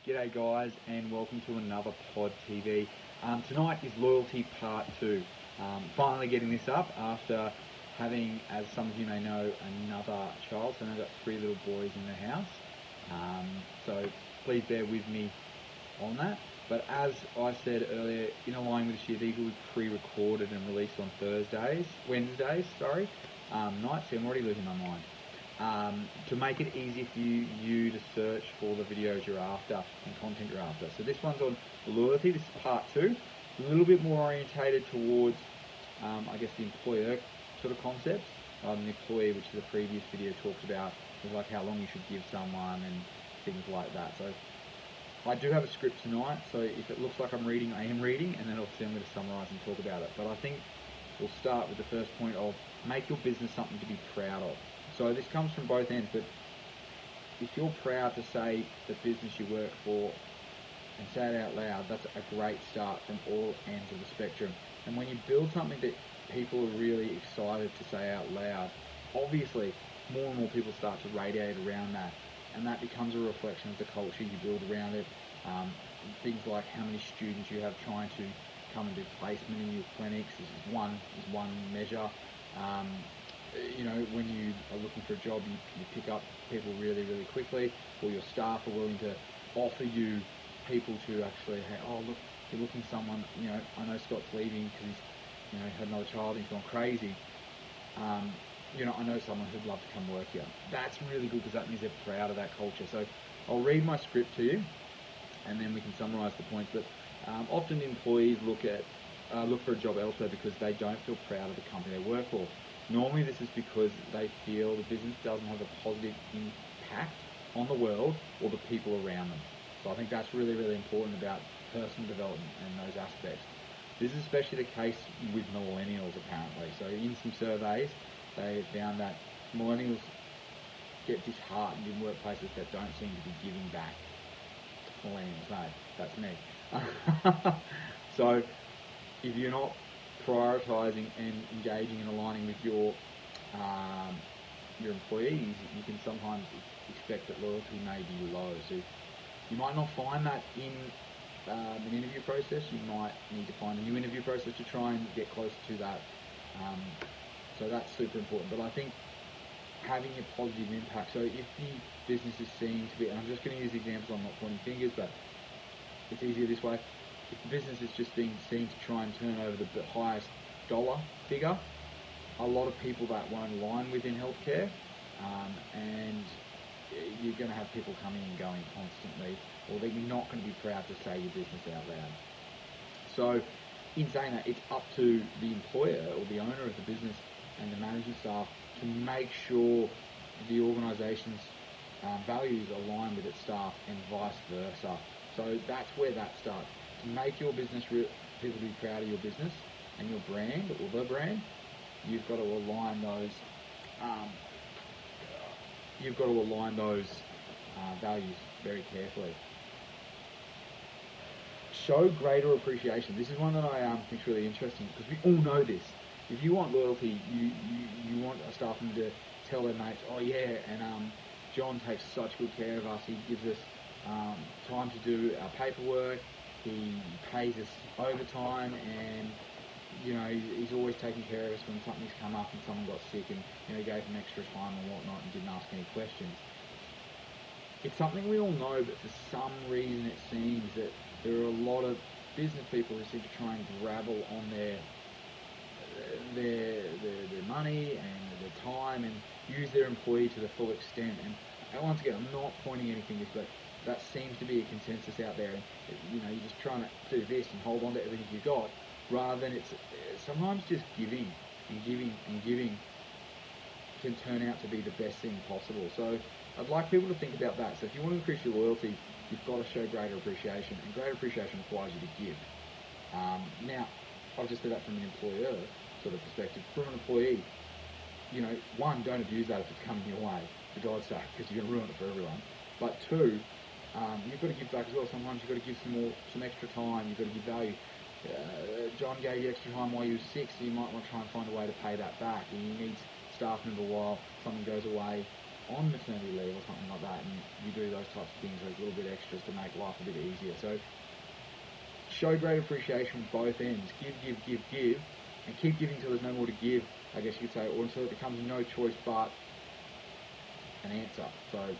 G'day guys, and welcome to another Pod TV. Tonight is Loyalty Part 2. Finally getting this up after having, as some of you may know, another child. So now I've got 3 little boys in the house. So please bear with me on that. But as I said earlier, in line with this year, these will be pre-recorded and released on Wednesdays, nights. See, I'm already losing my mind. To make it easy for you to search for the videos you're after and content you're after. So this one's on loyalty. This is part 2. A little bit more orientated towards, I guess, the employer sort of concepts rather than the employee, which the previous video talked about, is like how long you should give someone and things like that. So I do have a script tonight, so if it looks like I'm reading, I am reading, and then obviously I'm going to summarise and talk about it. But I think we'll start with the first point of make your business something to be proud of. So this comes from both ends, but if you're proud to say the business you work for and say it out loud, that's a great start from all ends of the spectrum. And when you build something that people are really excited to say out loud, obviously more and more people start to radiate around that, and that becomes a reflection of the culture you build around it. Things like how many students you have trying to come and do placement in your clinics is one measure. When you are looking for a job, you pick up people really, really quickly, or your staff are willing to offer you people to actually, hey, oh look, you're looking for someone, I know Scott's leaving because he's, had another child, he's gone crazy. I know someone who'd love to come work here. That's really good because that means they're proud of that culture. So I'll read my script to you, and then we can summarise the points. But often employees look for a job elsewhere because they don't feel proud of the company they work for. Normally this is because they feel the business doesn't have a positive impact on the world or the people around them. So I think that's really, really important about personal development and those aspects. This is especially the case with millennials apparently. So in some surveys, they found that millennials get disheartened in workplaces that don't seem to be giving back. Millennials, no, that's me. So if you're not prioritising and engaging and aligning with your employees, you can sometimes expect that loyalty may be low. So you might not find that in an interview process. You might need to find a new interview process to try and get closer to that. So that's super important. But I think having a positive impact. So if the business is seen to be, and I'm just going to use examples, I'm not pointing fingers, but it's easier this way. If the business is just being seen to try and turn over the highest dollar figure, a lot of people that won't align within healthcare, and you're going to have people coming and going constantly, or they're not going to be proud to say your business out loud. So in saying that, it's up to the employer or the owner of the business and the management staff to make sure the organisation's values align with its staff and vice versa. So that's where that starts. To make your business people to be proud of your business and your brand or the brand, you've got to align those. Values very carefully. Show greater appreciation. This is one that I think is really interesting because we all know this. If you want loyalty, you want a staff member to tell their mates, oh yeah, and John takes such good care of us. He gives us time to do our paperwork. He pays us overtime, and he's always taking care of us when something's come up and someone got sick, and he gave them extra time and whatnot and didn't ask any questions. It's something we all know, but for some reason it seems that there are a lot of business people who seem to try and grabble on their money and their time and use their employee to the full extent. And once again, I'm not pointing any fingers, but that seems to be a consensus out there. And you're just trying to do this and hold on to everything you got, rather than it's sometimes just giving and giving and giving can turn out to be the best thing possible. So I'd like people to think about that. So if you want to increase your loyalty, you've got to show greater appreciation, and greater appreciation requires you to give. Now, I've just said that from an employer sort of perspective. From an employee, one, don't abuse that if it's coming your way, for God's sake, because you're going to ruin it for everyone. But two, you've got to give back as well. Sometimes you've got to give some extra time. You've got to give value. John gave you extra time while you were sick, so you might want to try and find a way to pay that back. And you need staff member while someone goes away on maternity leave or something like that, and you do those types of things, those little bit extras to make life a bit easier. So show great appreciation from both ends. Give, and keep giving until there's no more to give, I guess you could say, or until it becomes no choice but an answer. So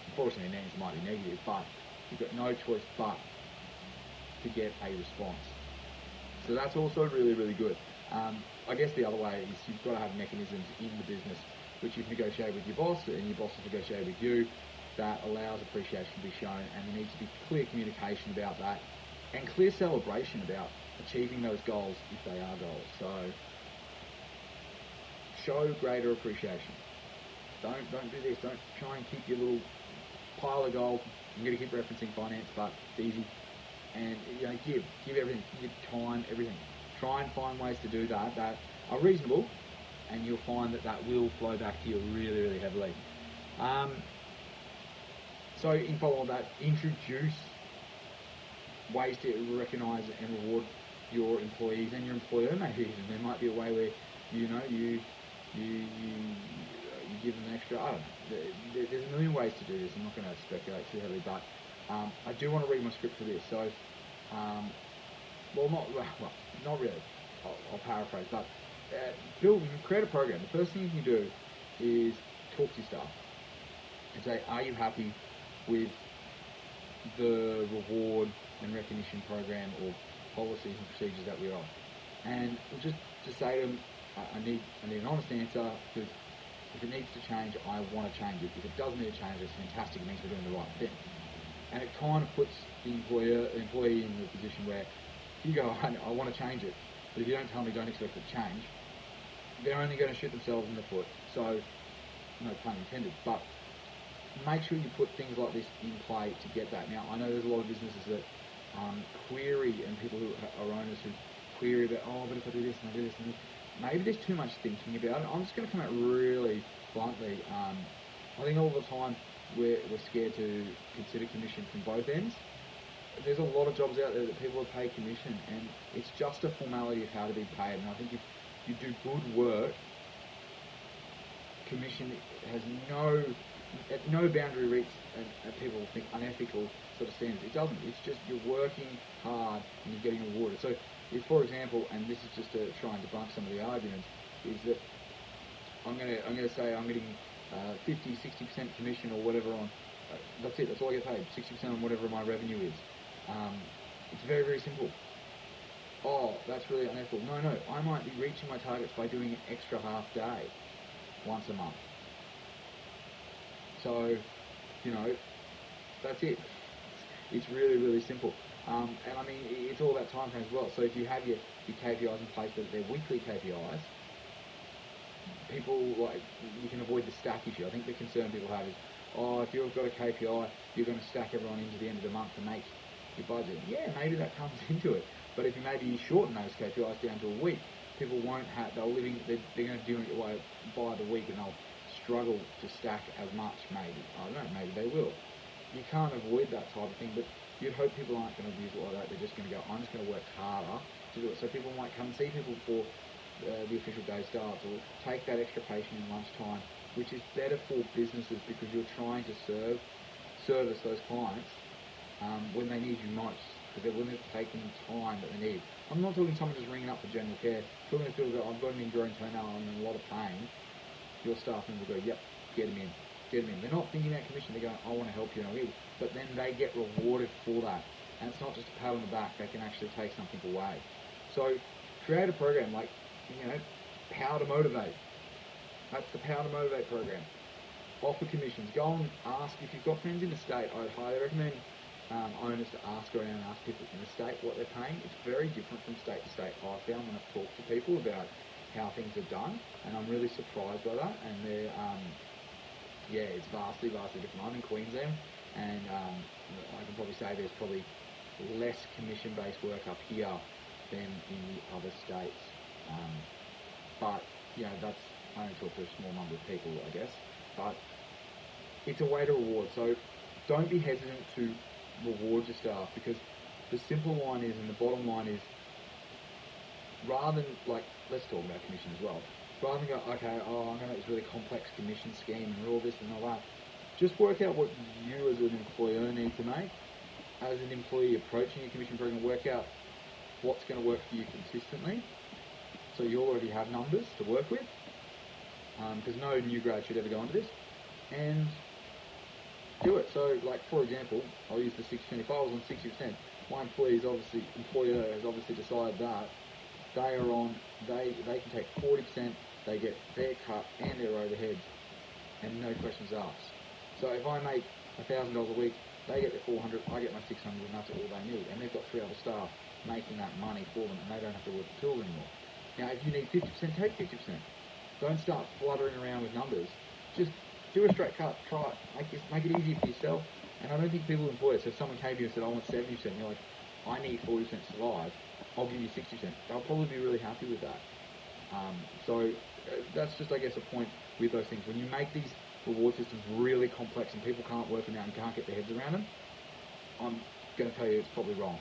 unfortunately an answer might be negative, but you've got no choice but to get a response. So that's also really, really good. I guess the other way is you've got to have mechanisms in the business which you've negotiated with your boss and your boss has negotiated with you that allows appreciation to be shown, and there needs to be clear communication about that and clear celebration about achieving those goals if they are goals. So show greater appreciation. Don't do this. Don't try and keep your little pile of gold. I'm going to keep referencing finance, but it's easy. And give everything, give time, everything. Try and find ways to do that are reasonable, and you'll find that will flow back to you really, really heavily. So in follow on that, introduce ways to recognise and reward your employees and your employer. Maybe there might be a way where you give them an extra. I don't know. There's a million ways to do this. I'm not going to speculate too heavily, but I do want to read my script for this. So, not really. I'll paraphrase, but create a program. The first thing you can do is talk to your staff and say, are you happy with the reward and recognition program or policies and procedures that we're on? And just say to them, I need an honest answer, because if it needs to change, I want to change it. If it doesn't need to change, it's fantastic. It means we're doing the right thing. And it kind of puts the employee in the position where if you go, I want to change it, but if you don't tell me, don't expect it to change, they're only going to shoot themselves in the foot. So, no pun intended, but make sure you put things like this in play to get that. Now, I know there's a lot of businesses that query, and people who are owners who query about, but if I do this and I do this and this, maybe there's too much thinking about it. I'm just going to come out really bluntly. I think all the time we're scared to consider commission from both ends. There's a lot of jobs out there that people are paid commission, and it's just a formality of how to be paid. And I think if you do good work, commission has no boundary reach, and people think unethical sort of standards. It doesn't. It's just you're working hard and you're getting rewarded. So if, for example, and this is just to try and debunk some of the arguments, is that I'm going to say I'm getting 50, 60% commission or whatever on, that's it, that's all I get paid, 60% on whatever my revenue is. It's very, very simple. Oh, that's really unethical. No, I might be reaching my targets by doing an extra half day once a month. So, that's it. It's really, really simple. And I mean, it's all about time frame as well. So if you have your KPIs in place, that they're weekly KPIs, you can avoid the stack issue. I think the concern people have is, if you've got a KPI, you're going to stack everyone into the end of the month to make your budget. Yeah, maybe that comes into it. But if you shorten those KPIs down to a week, people won't have, they're going to do it by the week, and they'll struggle to stack as much, maybe. I don't know, maybe they will. You can't avoid that type of thing, but you'd hope people aren't going to use it like that. They're just going to go, I'm just going to work harder to do it. So people might come and see people before the official day starts, or take that extra patient in lunchtime, which is better for businesses because you're trying to service those clients when they need you most, because they're willing to take the time that they need. I'm not talking someone just ringing up for general care. I'm talking to people that I've got an ingrown toenail, I'm in a lot of pain. Your staff member will go, yep, get him in. They're not thinking about commission, they're going, I want to help you, and I will. But then they get rewarded for that. And it's not just a pat on the back, they can actually take something away. So create a program like, Power to Motivate. That's the Power to Motivate program. Offer commissions. Go and ask, if you've got friends in the state, I would highly recommend owners to go around and ask people in the state what they're paying. It's very different from state to state. I found when I've talked to people about how things are done, and I'm really surprised by that, and they're it's vastly different. I'm in Queensland, and I can probably say there's probably less commission-based work up here than in the other states. But that's, I only talk to a small number of people, I guess. But it's a way to reward. So don't be hesitant to reward your staff, because the simple line is, and the bottom line is, rather than, let's talk about commission as well. rather than go, okay, I'm going to make this really complex commission scheme and all this and all that, just work out what you as an employer need to make. As an employee approaching your commission program, work out what's going to work for you consistently. So you already have numbers to work with, because no new grad should ever go into this, and do it. So, like, for example, I'll use the 60%. If I was on 60%, my employer has obviously decided that they can take 40%, they get their cut and their overheads, and no questions asked. So if I make $1,000 a week, they get their 400, I get my 600, and that's all they need. And they've got 3 other staff making that money for them, and they don't have to work the tool anymore. Now, if you need 50%, take 50%. Don't start fluttering around with numbers. Just do a straight cut. Try it. Make it easy for yourself. And I don't think people employ it. So if someone came to you and said, I want 70%, and you're like, I need 40% to survive, I'll give you 60%. They'll probably be really happy with that. So that's just, I guess, a point with those things. When you make these reward systems really complex and people can't work them out and can't get their heads around them, I'm going to tell you it's probably wrong.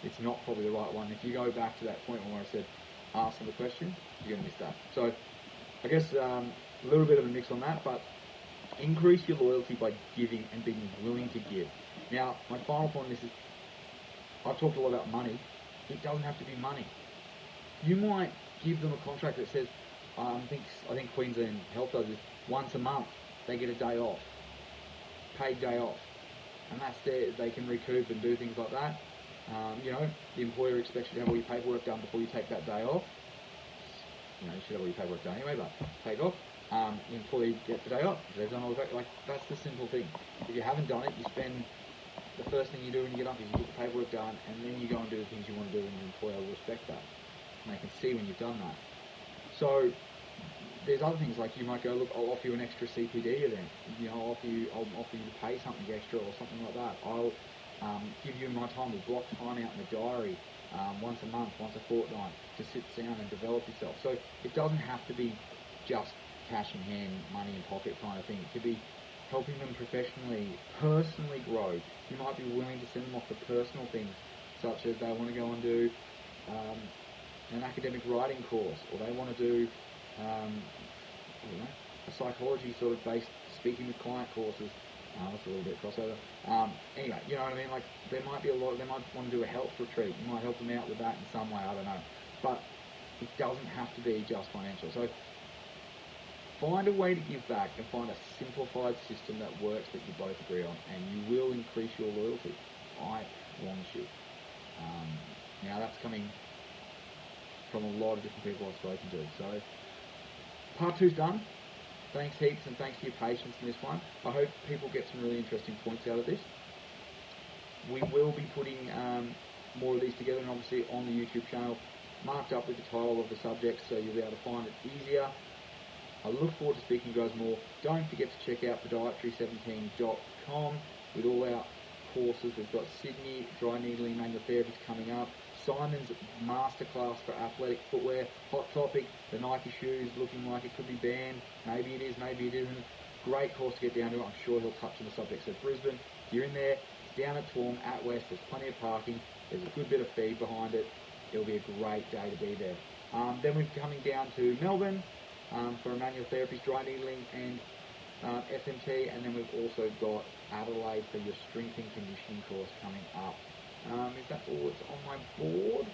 It's not probably the right one. If you go back to that point where I said, ask them a question, you're going to miss that. So I guess a little bit of a mix on that, but increase your loyalty by giving and being willing to give. Now, my final point on this is, I've talked a lot about money. It doesn't have to be money. You might give them a contract that says, I think Queensland Health does this, once a month they get a day off, paid day off, and that's there. They can recoup and do things like that. The employer expects you to have all your paperwork done before you take that day off. You should have all your paperwork done anyway, but take off. The employee gets the day off. They've done all the that's the simple thing. If you haven't done it, you spend the first thing you do when you get up is you get the paperwork done, and then you go and do the things you want to do, and your employer will respect that. And they can see when you've done that. So there's other things like you might go, look, I'll offer you an extra CPD event. I'll offer you to pay something extra or something like that. I'll give you my time. We'll block time out in the diary once a month, once a fortnight to sit down and develop yourself. So it doesn't have to be just cash in hand, money in pocket kind of thing. It could be helping them professionally, personally grow. You might be willing to send them off for personal things, such as they want to go and do an academic writing course, or they want to do a psychology sort of based speaking with client courses. That's a little bit crossover. Anyway, you know what I mean? Like, there might be they might want to do a health retreat. You might help them out with that in some way, I don't know. But it doesn't have to be just financial. So find a way to give back and find a simplified system that works that you both agree on, and you will increase your loyalty. I promise you. Now that's coming from a lot of different people I've spoken to. So part 2's done. Thanks heaps, and thanks for your patience in this one. I hope people get some really interesting points out of this. We will be putting more of these together, and obviously on the YouTube channel, marked up with the title of the subject, so you'll be able to find it easier. I look forward to speaking to you guys more. Don't forget to check out podiatry17.com with all our courses. We've got Sydney Dry Needling Manual Therapy coming up, Simon's Masterclass for Athletic Footwear, Hot Topic, the Nike shoes looking like it could be banned. Maybe it is, maybe it isn't. Great course to get down to. I'm sure he'll touch on the subject. So Brisbane, if you're in there, it's down at Torm, at West, there's plenty of parking, there's a good bit of feed behind it. It'll be a great day to be there. Then we're coming down to Melbourne for manual therapies, dry needling and FMT, and then we've also got Adelaide for your strength and conditioning course coming up. Is that all that's on my board?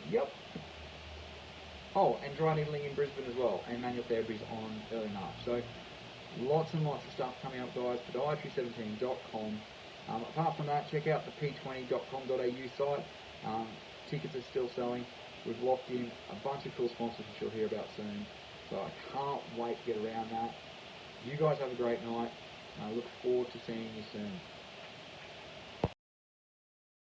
Yep. Oh, and dry needling in Brisbane as well, and manual therapies on early March. So lots and lots of stuff coming up, guys. Podiatry17.com. Apart from that, check out the p20.com.au site. Tickets are still selling. We've locked in a bunch of cool sponsors which you'll hear about soon. So I can't wait to get around that. You guys have a great night. I look forward to seeing you soon.